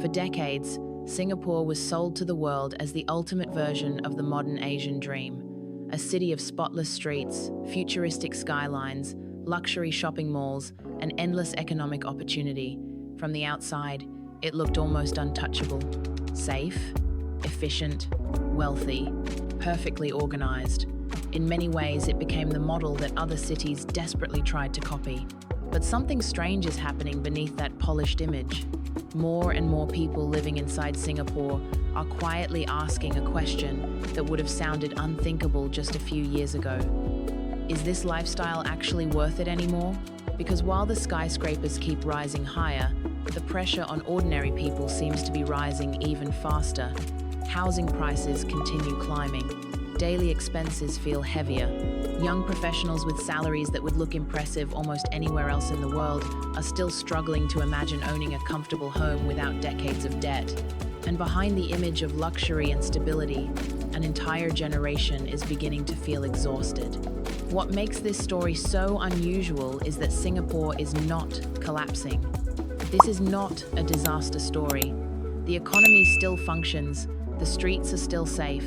For decades, Singapore was sold to the world as the ultimate version of the modern Asian dream. A city of spotless streets, futuristic skylines, luxury shopping malls, and endless economic opportunity. From the outside, it looked almost untouchable. Safe, efficient, wealthy, perfectly organized. In many ways, it became the model that other cities desperately tried to copy. But something strange is happening beneath that polished image. More and more people living inside Singapore are quietly asking a question that would have sounded unthinkable just a few years ago. Is this lifestyle actually worth it anymore? Because while the skyscrapers keep rising higher, the pressure on ordinary people seems to be rising even faster. Housing prices continue climbing. Daily expenses feel heavier. Young professionals with salaries that would look impressive almost anywhere else in the world are still struggling to imagine owning a comfortable home without decades of debt. And behind the image of luxury and stability, an entire generation is beginning to feel exhausted. What makes this story so unusual is that Singapore is not collapsing. This is not a disaster story. The economy still functions, the streets are still safe,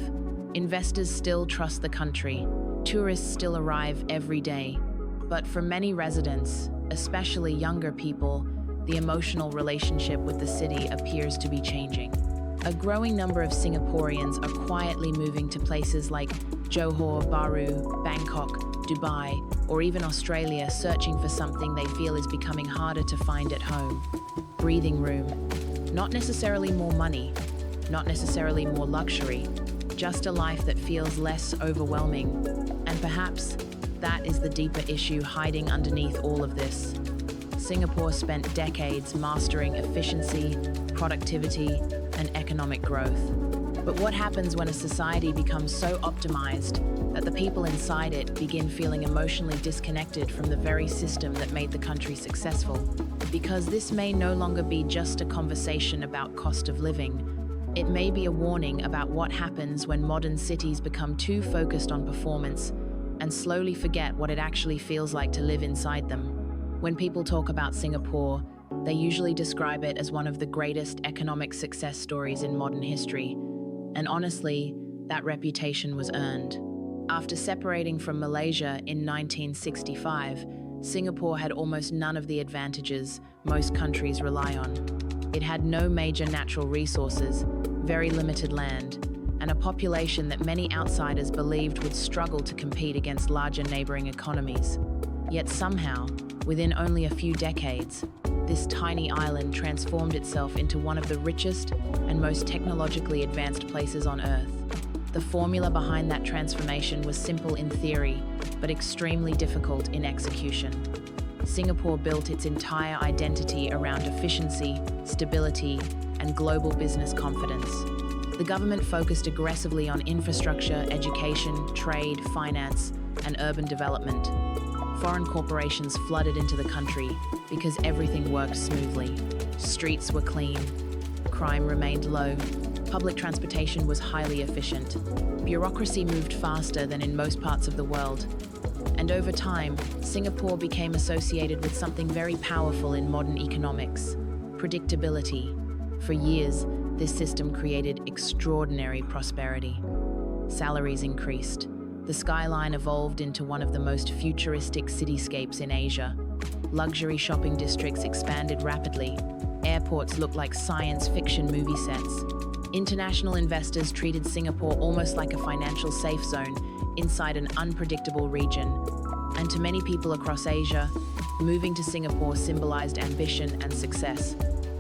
investors still trust the country, tourists still arrive every day. But for many residents, especially younger people, the emotional relationship with the city appears to be changing. A growing number of Singaporeans are quietly moving to places like Johor, Baru, Bangkok, Dubai, or even Australia, searching for something they feel is becoming harder to find at home. Breathing room. Not necessarily more money, not necessarily more luxury, just a life that feels less overwhelming. And perhaps that is the deeper issue hiding underneath all of this. Singapore spent decades mastering efficiency, productivity, and economic growth. But what happens when a society becomes so optimized that the people inside it begin feeling emotionally disconnected from the very system that made the country successful? Because this may no longer be just a conversation about cost of living. It may be a warning about what happens when modern cities become too focused on performance and slowly forget what it actually feels like to live inside them. When people talk about Singapore, they usually describe it as one of the greatest economic success stories in modern history. And honestly, that reputation was earned. After separating from Malaysia in 1965, Singapore had almost none of the advantages most countries rely on. It had no major natural resources, very limited land, and a population that many outsiders believed would struggle to compete against larger neighboring economies. Yet somehow, within only a few decades, this tiny island transformed itself into one of the richest and most technologically advanced places on Earth. The formula behind that transformation was simple in theory, but extremely difficult in execution. Singapore built its entire identity around efficiency, stability, and global business confidence. The government focused aggressively on infrastructure, education, trade, finance, and urban development. Foreign corporations flooded into the country because everything worked smoothly. Streets were clean, crime remained low, public transportation was highly efficient. Bureaucracy moved faster than in most parts of the world. And over time, Singapore became associated with something very powerful in modern economics: predictability. For years, this system created extraordinary prosperity. Salaries increased. The skyline evolved into one of the most futuristic cityscapes in Asia. Luxury shopping districts expanded rapidly. Airports looked like science fiction movie sets. International investors treated Singapore almost like a financial safe zone inside an unpredictable region. And to many people across Asia, moving to Singapore symbolized ambition and success.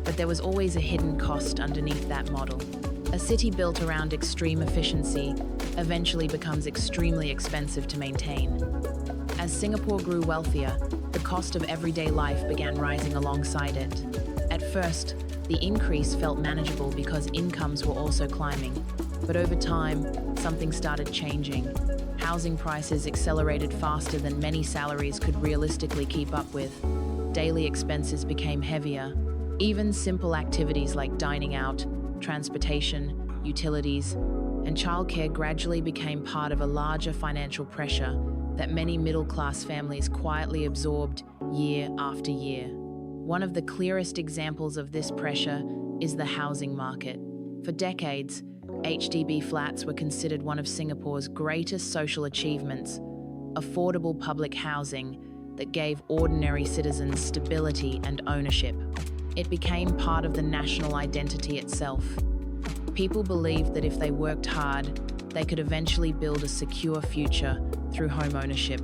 But there was always a hidden cost underneath that model. A city built around extreme efficiency eventually becomes extremely expensive to maintain. As Singapore grew wealthier, the cost of everyday life began rising alongside it. At first, the increase felt manageable because incomes were also climbing. But over time, something started changing. Housing prices accelerated faster than many salaries could realistically keep up with. Daily expenses became heavier. Even simple activities like dining out, transportation, utilities, and childcare gradually became part of a larger financial pressure that many middle-class families quietly absorbed year after year. One of the clearest examples of this pressure is the housing market. For decades, HDB flats were considered one of Singapore's greatest social achievements, affordable public housing that gave ordinary citizens stability and ownership. It became part of the national identity itself. People believed that if they worked hard, they could eventually build a secure future through home ownership.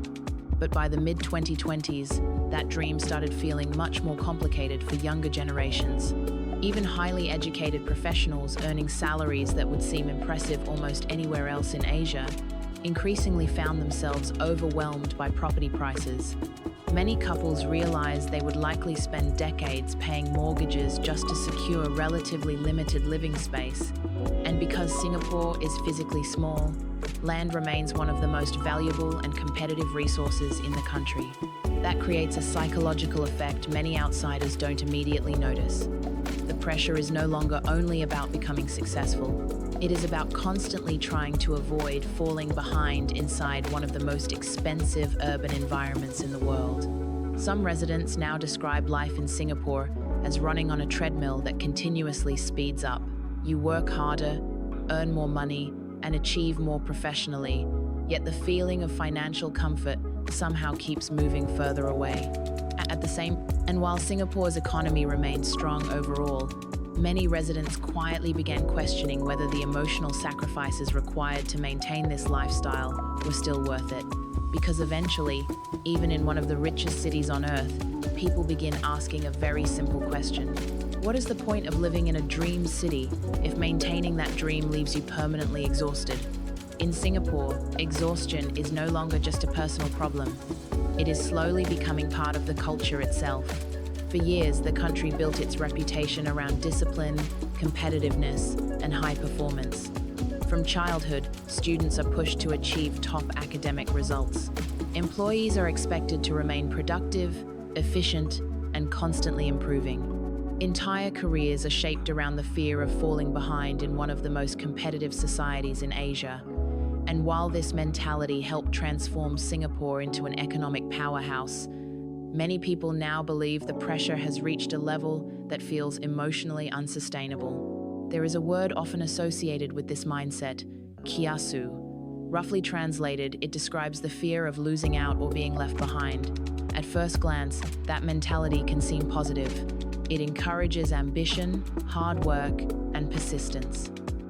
But by the mid-2020s, that dream started feeling much more complicated for younger generations. Even highly educated professionals earning salaries that would seem impressive almost anywhere else in Asia increasingly found themselves overwhelmed by property prices. Many couples realized they would likely spend decades paying mortgages just to secure relatively limited living space. And because Singapore is physically small, land remains one of the most valuable and competitive resources in the country. That creates a psychological effect many outsiders don't immediately notice. The pressure is no longer only about becoming successful. It is about constantly trying to avoid falling behind inside one of the most expensive urban environments in the world. Some residents now describe life in Singapore as running on a treadmill that continuously speeds up. You work harder, earn more money, and achieve more professionally, yet the feeling of financial comfort somehow keeps moving further away. And while Singapore's economy remains strong overall, many residents quietly began questioning whether the emotional sacrifices required to maintain this lifestyle were still worth it. Because eventually, even in one of the richest cities on earth, people begin asking a very simple question. What is the point of living in a dream city if maintaining that dream leaves you permanently exhausted? In Singapore, exhaustion is no longer just a personal problem. It is slowly becoming part of the culture itself. For years, the country built its reputation around discipline, competitiveness, and high performance. From childhood, students are pushed to achieve top academic results. Employees are expected to remain productive, efficient, and constantly improving. Entire careers are shaped around the fear of falling behind in one of the most competitive societies in Asia. And while this mentality helped transform Singapore into an economic powerhouse, many people now believe the pressure has reached a level that feels emotionally unsustainable. There is a word often associated with this mindset, kiasu. Roughly translated, it describes the fear of losing out or being left behind. At first glance, that mentality can seem positive. It encourages ambition, hard work, and persistence.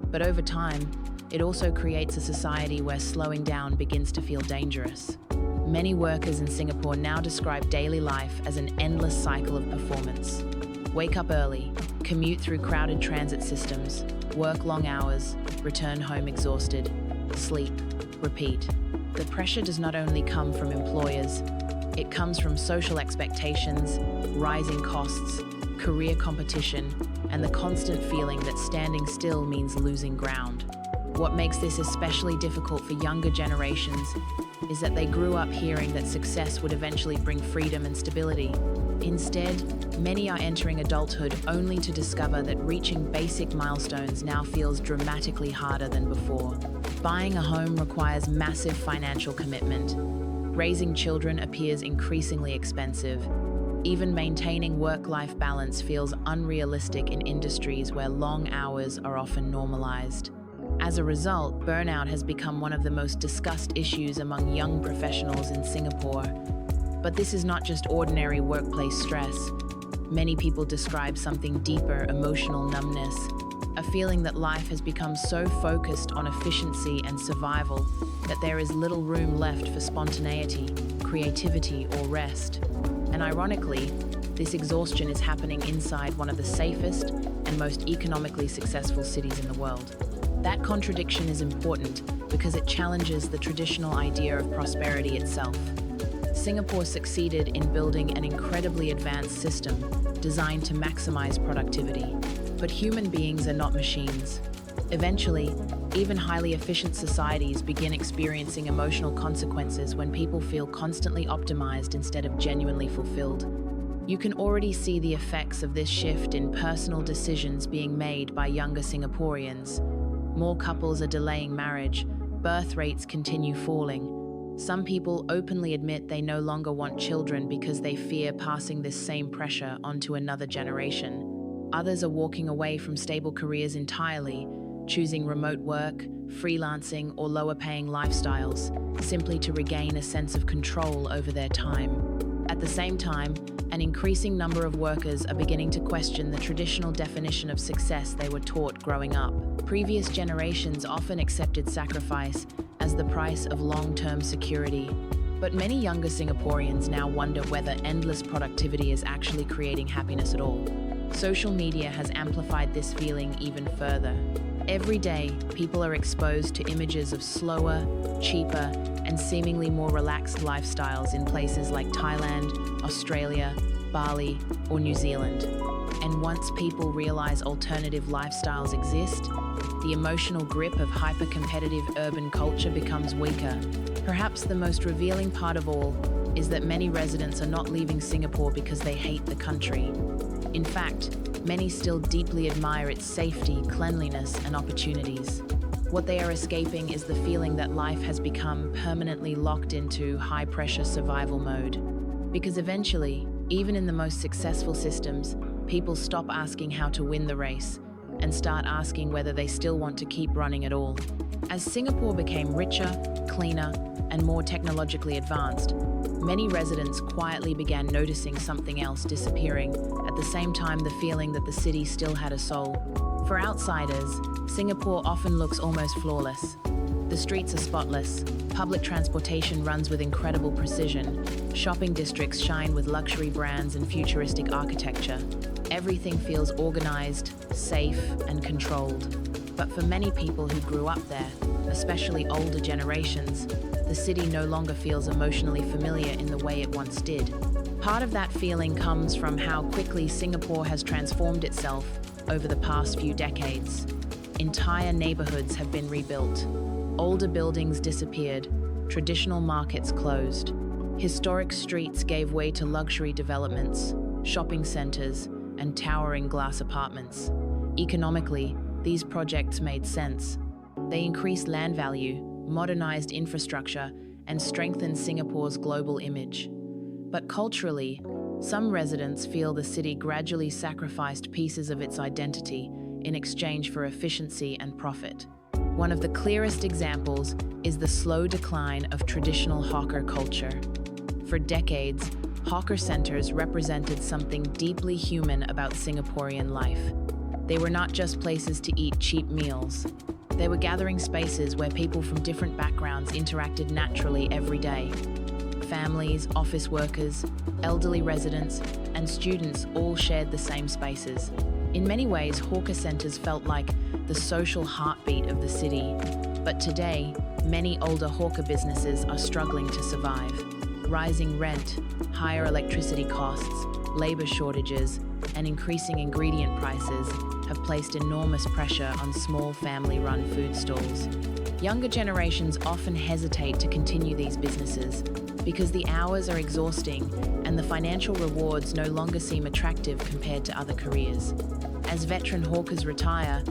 But over time, it also creates a society where slowing down begins to feel dangerous. Many workers in Singapore now describe daily life as an endless cycle of performance. Wake up early, commute through crowded transit systems, work long hours, return home exhausted, sleep, repeat. The pressure does not only come from employers, it comes from social expectations, rising costs, career competition, and the constant feeling that standing still means losing ground. What makes this especially difficult for younger generations is that they grew up hearing that success would eventually bring freedom and stability. Instead, many are entering adulthood only to discover that reaching basic milestones now feels dramatically harder than before. Buying a home requires massive financial commitment. Raising children appears increasingly expensive. Even maintaining work-life balance feels unrealistic in industries where long hours are often normalized. As a result, burnout has become one of the most discussed issues among young professionals in Singapore. But this is not just ordinary workplace stress. Many people describe something deeper, emotional numbness, a feeling that life has become so focused on efficiency and survival that there is little room left for spontaneity, creativity, or rest. And ironically, this exhaustion is happening inside one of the safest and most economically successful cities in the world. That contradiction is important because it challenges the traditional idea of prosperity itself. Singapore succeeded in building an incredibly advanced system designed to maximize productivity. But human beings are not machines. Eventually, even highly efficient societies begin experiencing emotional consequences when people feel constantly optimized instead of genuinely fulfilled. You can already see the effects of this shift in personal decisions being made by younger Singaporeans. More couples are delaying marriage, birth rates continue falling, Some people openly admit they no longer want children because they fear passing this same pressure onto another generation. Others are walking away from stable careers entirely, choosing remote work, freelancing, or lower-paying lifestyles, simply to regain a sense of control over their time. At the same time, an increasing number of workers are beginning to question the traditional definition of success they were taught growing up. Previous generations often accepted sacrifice as the price of long-term security, but many younger Singaporeans now wonder whether endless productivity is actually creating happiness at all. Social media has amplified this feeling even further. Every day, people are exposed to images of slower, cheaper, and seemingly more relaxed lifestyles in places like Thailand, Australia, Bali, or New Zealand. And once people realize alternative lifestyles exist, the emotional grip of hyper-competitive urban culture becomes weaker. Perhaps the most revealing part of all is that many residents are not leaving Singapore because they hate the country. In fact, many still deeply admire its safety, cleanliness, and opportunities. What they are escaping is the feeling that life has become permanently locked into high-pressure survival mode. Because eventually, even in the most successful systems, people stop asking how to win the race and start asking whether they still want to keep running at all. As Singapore became richer, cleaner, and more technologically advanced, many residents quietly began noticing something else disappearing, at the same time the feeling that the city still had a soul. For outsiders, Singapore often looks almost flawless. The streets are spotless, public transportation runs with incredible precision, shopping districts shine with luxury brands and futuristic architecture. Everything feels organized, safe, and controlled. But for many people who grew up there, especially older generations, the city no longer feels emotionally familiar in the way it once did. Part of that feeling comes from how quickly Singapore has transformed itself over the past few decades. Entire neighborhoods have been rebuilt. Older buildings disappeared, traditional markets closed. Historic streets gave way to luxury developments, shopping centers, and towering glass apartments. Economically, these projects made sense. They increased land value, modernized infrastructure, and strengthened Singapore's global image. But culturally, some residents feel the city gradually sacrificed pieces of its identity in exchange for efficiency and profit. One of the clearest examples is the slow decline of traditional hawker culture. For decades, hawker centers represented something deeply human about Singaporean life. They were not just places to eat cheap meals. They were gathering spaces where people from different backgrounds interacted naturally every day. Families, office workers, elderly residents, and students all shared the same spaces. In many ways, hawker centers felt like the social heartbeat of the city. But today, many older hawker businesses are struggling to survive. Rising rent, higher electricity costs, labor shortages, and increasing ingredient prices have placed enormous pressure on small family-run food stalls. Younger generations often hesitate to continue these businesses because the hours are exhausting and the financial rewards no longer seem attractive compared to other careers. As veteran hawkers retire,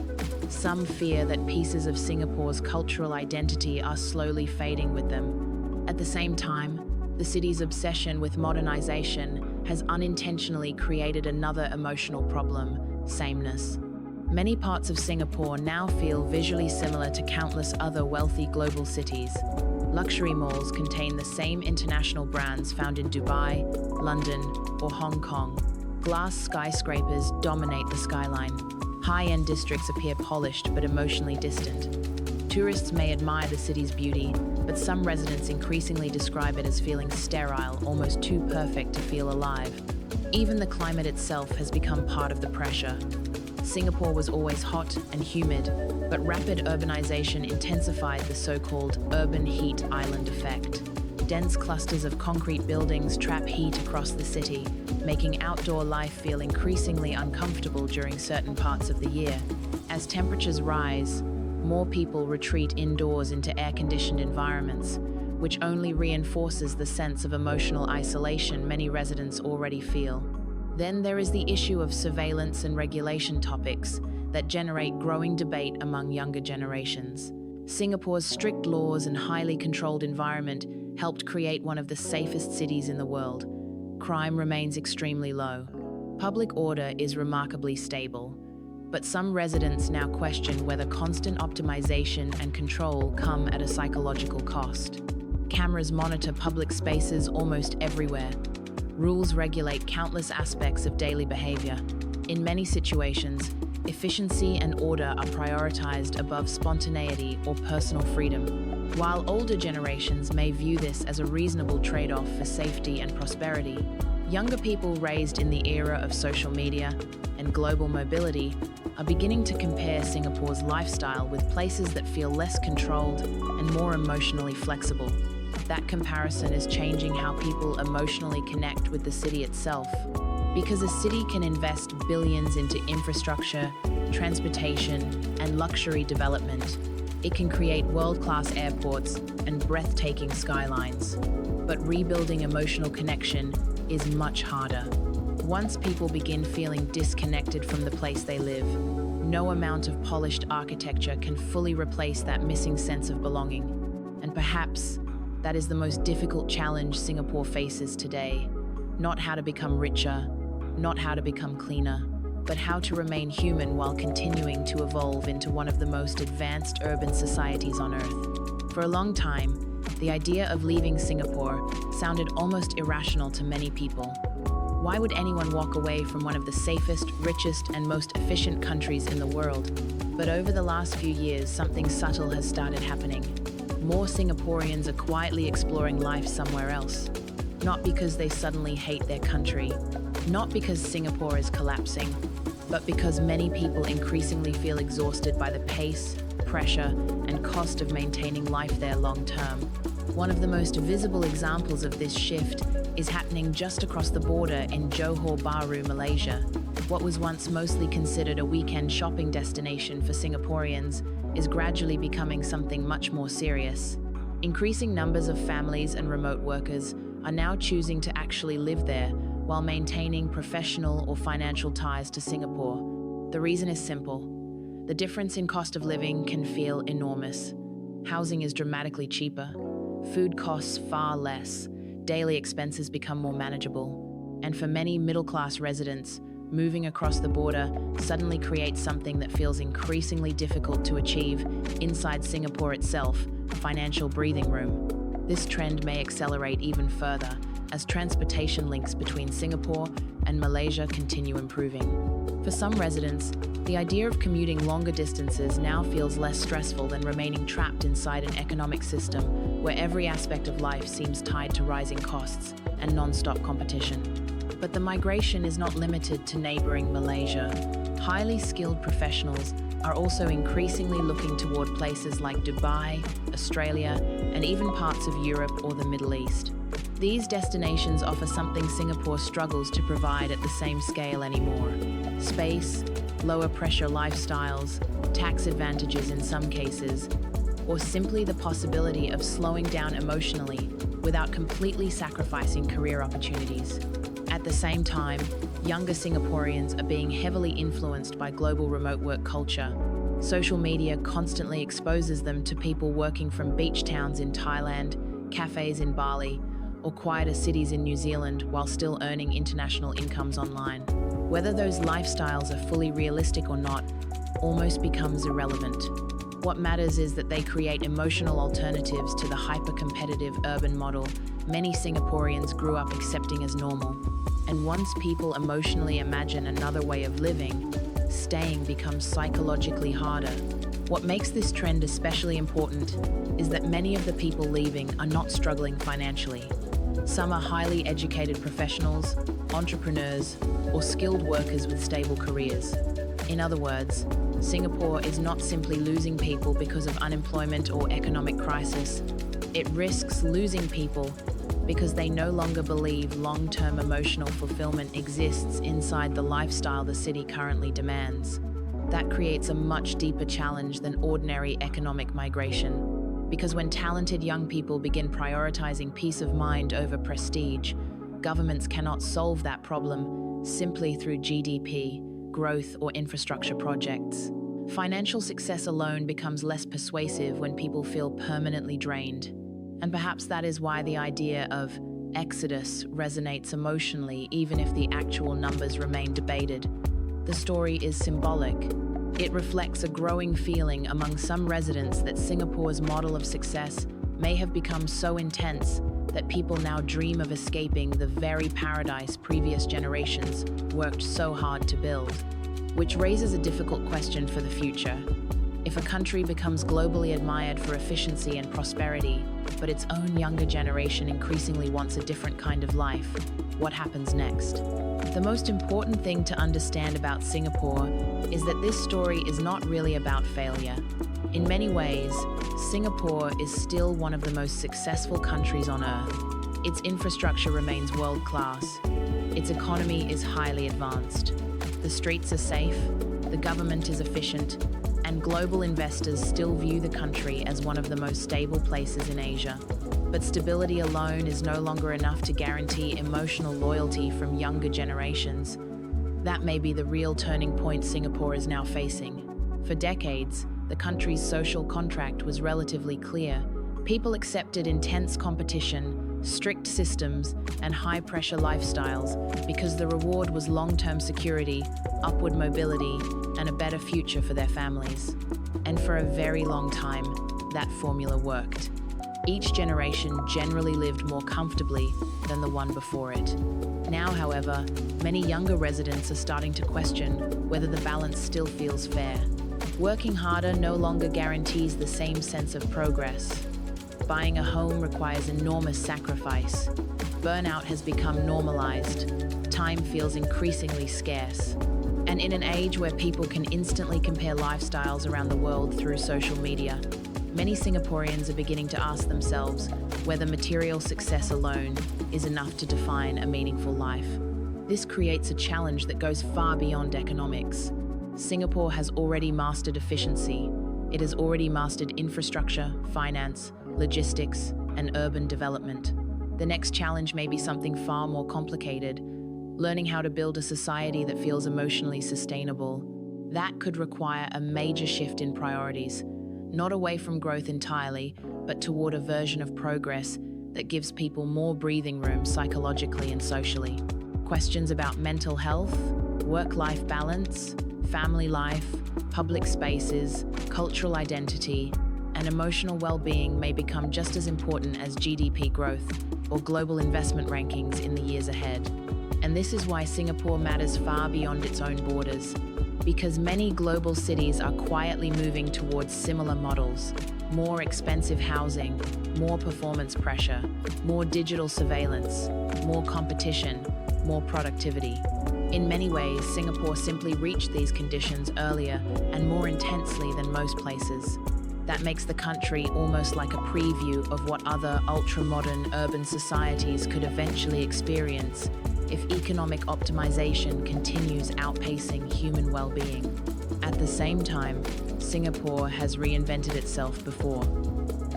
some fear that pieces of Singapore's cultural identity are slowly fading with them. At the same time, the city's obsession with modernization has unintentionally created another emotional problem: sameness. Many parts of Singapore now feel visually similar to countless other wealthy global cities. Luxury malls contain the same international brands found in Dubai, London, or Hong Kong. Glass skyscrapers dominate the skyline. High-end districts appear polished but emotionally distant. Tourists may admire the city's beauty, but some residents increasingly describe it as feeling sterile, almost too perfect to feel alive. Even the climate itself has become part of the pressure. Singapore was always hot and humid, but rapid urbanization intensified the so-called urban heat island effect. Dense clusters of concrete buildings trap heat across the city, making outdoor life feel increasingly uncomfortable during certain parts of the year. As temperatures rise, more people retreat indoors into air-conditioned environments, which only reinforces the sense of emotional isolation many residents already feel. Then there is the issue of surveillance and regulation topics that generate growing debate among younger generations. Singapore's strict laws and highly controlled environment helped create one of the safest cities in the world. Crime remains extremely low. Public order is remarkably stable. But some residents now question whether constant optimization and control come at a psychological cost. Cameras monitor public spaces almost everywhere. Rules regulate countless aspects of daily behavior. In many situations, efficiency and order are prioritized above spontaneity or personal freedom. While older generations may view this as a reasonable trade-off for safety and prosperity, younger people raised in the era of social media and global mobility are beginning to compare Singapore's lifestyle with places that feel less controlled and more emotionally flexible. That comparison is changing how people emotionally connect with the city itself. Because a city can invest billions into infrastructure, transportation, and luxury development, it can create world-class airports and breathtaking skylines. But rebuilding emotional connection is much harder. Once people begin feeling disconnected from the place they live, no amount of polished architecture can fully replace that missing sense of belonging. And perhaps that is the most difficult challenge Singapore faces today. Not how to become richer, not how to become cleaner, but how to remain human while continuing to evolve into one of the most advanced urban societies on Earth. For a long time, the idea of leaving Singapore sounded almost irrational to many people. Why would anyone walk away from one of the safest, richest, and most efficient countries in the world? But over the last few years, something subtle has started happening. More Singaporeans are quietly exploring life somewhere else. Not because they suddenly hate their country, not because Singapore is collapsing, but because many people increasingly feel exhausted by the pace, pressure, and cost of maintaining life there long term. One of the most visible examples of this shift is happening just across the border in Johor Bahru, Malaysia. What was once mostly considered a weekend shopping destination for Singaporeans is gradually becoming something much more serious. Increasing numbers of families and remote workers are now choosing to actually live there while maintaining professional or financial ties to Singapore. The reason is simple. The difference in cost of living can feel enormous. Housing is dramatically cheaper. Food costs far less. Daily expenses become more manageable. And for many middle-class residents, moving across the border suddenly creates something that feels increasingly difficult to achieve inside Singapore itself, financial breathing room. This trend may accelerate even further as transportation links between Singapore and Malaysia continue improving. For some residents, the idea of commuting longer distances now feels less stressful than remaining trapped inside an economic system where every aspect of life seems tied to rising costs and non-stop competition. But the migration is not limited to neighboring Malaysia. Highly skilled professionals are also increasingly looking toward places like Dubai, Australia, and even parts of Europe or the Middle East. These destinations offer something Singapore struggles to provide at the same scale anymore. Space, lower pressure lifestyles, tax advantages in some cases, or simply the possibility of slowing down emotionally without completely sacrificing career opportunities. At the same time, younger Singaporeans are being heavily influenced by global remote work culture. Social media constantly exposes them to people working from beach towns in Thailand, cafes in Bali, or quieter cities in New Zealand while still earning international incomes online. Whether those lifestyles are fully realistic or not almost becomes irrelevant. What matters is that they create emotional alternatives to the hyper-competitive urban model many Singaporeans grew up accepting as normal. And once people emotionally imagine another way of living, staying becomes psychologically harder. What makes this trend especially important is that many of the people leaving are not struggling financially. Some are highly educated professionals, entrepreneurs, or skilled workers with stable careers. In other words, Singapore is not simply losing people because of unemployment or economic crisis. It risks losing people because they no longer believe long-term emotional fulfillment exists inside the lifestyle the city currently demands. That creates a much deeper challenge than ordinary economic migration. Because when talented young people begin prioritizing peace of mind over prestige, governments cannot solve that problem simply through GDP, growth, or infrastructure projects. Financial success alone becomes less persuasive when people feel permanently drained. And perhaps that is why the idea of exodus resonates emotionally, even if the actual numbers remain debated. The story is symbolic. It reflects a growing feeling among some residents that Singapore's model of success may have become so intense that people now dream of escaping the very paradise previous generations worked so hard to build. Which raises a difficult question for the future. If a country becomes globally admired for efficiency and prosperity, but its own younger generation increasingly wants a different kind of life, what happens next? The most important thing to understand about Singapore is that this story is not really about failure. In many ways, Singapore is still one of the most successful countries on earth. Its infrastructure remains world-class. Its economy is highly advanced. The streets are safe, the government is efficient, and global investors still view the country as one of the most stable places in Asia. But stability alone is no longer enough to guarantee emotional loyalty from younger generations. That may be the real turning point Singapore is now facing. For decades, the country's social contract was relatively clear. People accepted intense competition, strict systems, and high-pressure lifestyles because the reward was long-term security, upward mobility, and a better future for their families. And for a very long time, that formula worked. Each generation generally lived more comfortably than the one before it. Now, however, many younger residents are starting to question whether the balance still feels fair. Working harder no longer guarantees the same sense of progress. Buying a home requires enormous sacrifice. Burnout has become normalized. Time feels increasingly scarce. And in an age where people can instantly compare lifestyles around the world through social media, many Singaporeans are beginning to ask themselves whether material success alone is enough to define a meaningful life. This creates a challenge that goes far beyond economics. Singapore has already mastered efficiency. It has already mastered infrastructure, finance, logistics, and urban development. The next challenge may be something far more complicated, learning how to build a society that feels emotionally sustainable. That could require a major shift in priorities, not away from growth entirely, but toward a version of progress that gives people more breathing room psychologically and socially. Questions about mental health, work-life balance, family life, public spaces, cultural identity, and emotional well-being may become just as important as GDP growth or global investment rankings in the years ahead. And this is why Singapore matters far beyond its own borders, because many global cities are quietly moving towards similar models: more expensive housing, more performance pressure, more digital surveillance, more competition, more productivity. In many ways, Singapore simply reached these conditions earlier and more intensely than most places. That makes the country almost like a preview of what other ultra-modern urban societies could eventually experience if economic optimization continues outpacing human well-being. At the same time, Singapore has reinvented itself before.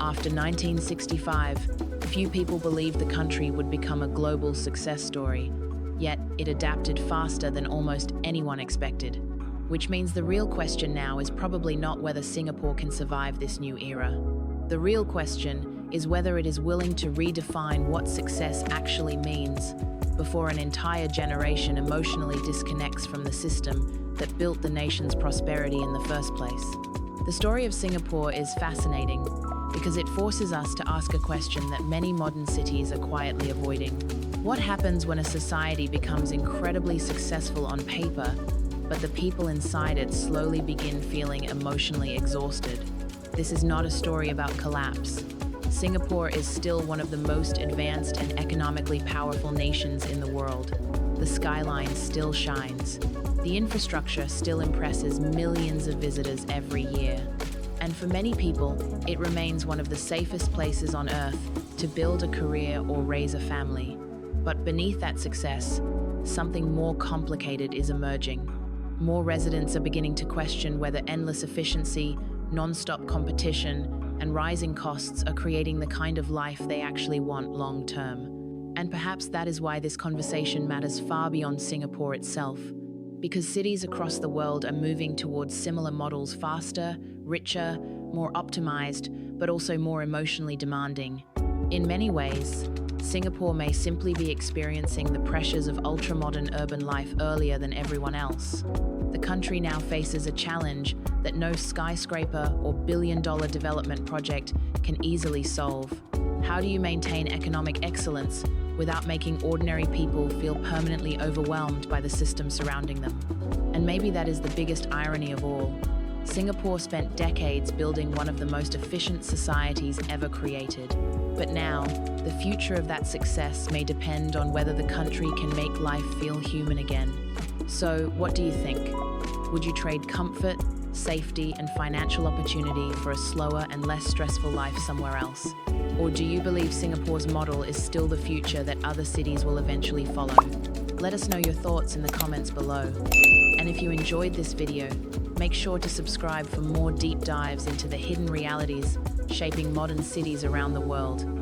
After 1965, few people believed the country would become a global success story, yet it adapted faster than almost anyone expected. Which means the real question now is probably not whether Singapore can survive this new era. The real question is whether it is willing to redefine what success actually means before an entire generation emotionally disconnects from the system that built the nation's prosperity in the first place. The story of Singapore is fascinating because it forces us to ask a question that many modern cities are quietly avoiding. What happens when a society becomes incredibly successful on paper, but the people inside it slowly begin feeling emotionally exhausted? This is not a story about collapse. Singapore is still one of the most advanced and economically powerful nations in the world. The skyline still shines. The infrastructure still impresses millions of visitors every year. And for many people, it remains one of the safest places on earth to build a career or raise a family. But beneath that success, something more complicated is emerging. More residents are beginning to question whether endless efficiency, non-stop competition, and rising costs are creating the kind of life they actually want long-term. And perhaps that is why this conversation matters far beyond Singapore itself. Because cities across the world are moving towards similar models faster, richer, more optimized, but also more emotionally demanding. In many ways, Singapore may simply be experiencing the pressures of ultra-modern urban life earlier than everyone else. The country now faces a challenge that no skyscraper or billion-dollar development project can easily solve. How do you maintain economic excellence without making ordinary people feel permanently overwhelmed by the system surrounding them? And maybe that is the biggest irony of all. Singapore spent decades building one of the most efficient societies ever created. But now, the future of that success may depend on whether the country can make life feel human again. So, what do you think? Would you trade comfort, safety, and financial opportunity for a slower and less stressful life somewhere else? Or do you believe Singapore's model is still the future that other cities will eventually follow? Let us know your thoughts in the comments below. And if you enjoyed this video, make sure to subscribe for more deep dives into the hidden realities shaping modern cities around the world.